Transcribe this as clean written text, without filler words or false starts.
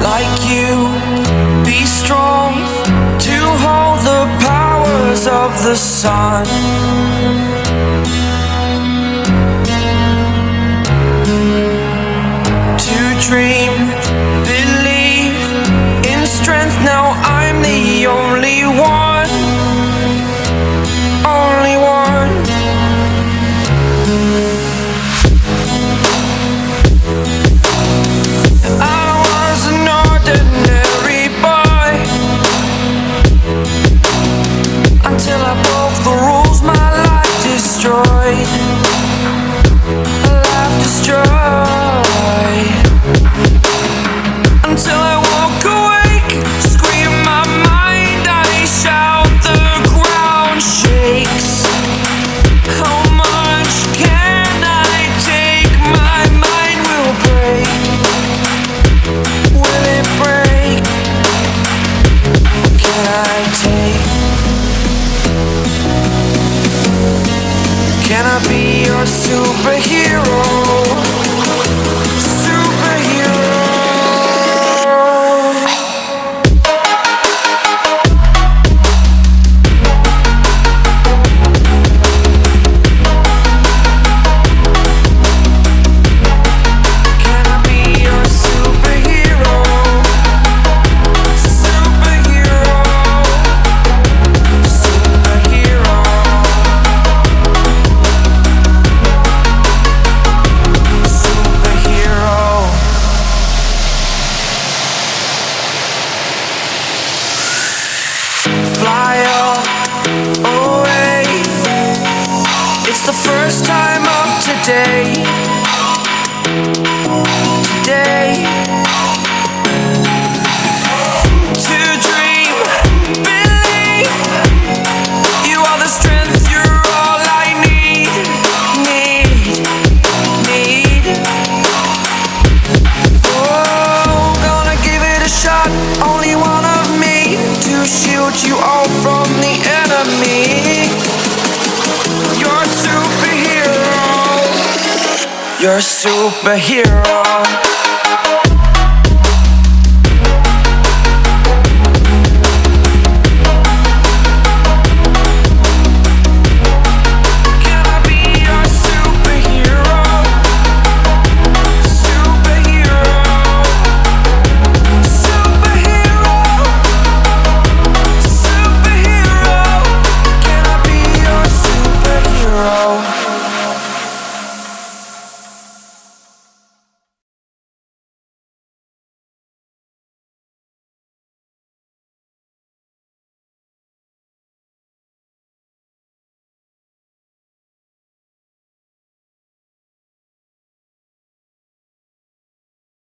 like you, be strong to hold the powers of the sun. To dream, believe in strength. Now I'm the only one, only one. I was an ordinary boy until I broke the rules. My life destroyed, life destroyed. Until I walk awake, scream my mind, I shout, the ground shakes. How much can I take? My mind will break. Will it break? Can I take? Can I be your superhero? Fly away. It's the first time of today. Today. To dream, believe. You are the strength, you're all I need. Oh, gonna give it a shot. Only one of me to shield you all from the enemy. You're a superhero. You're a superhero.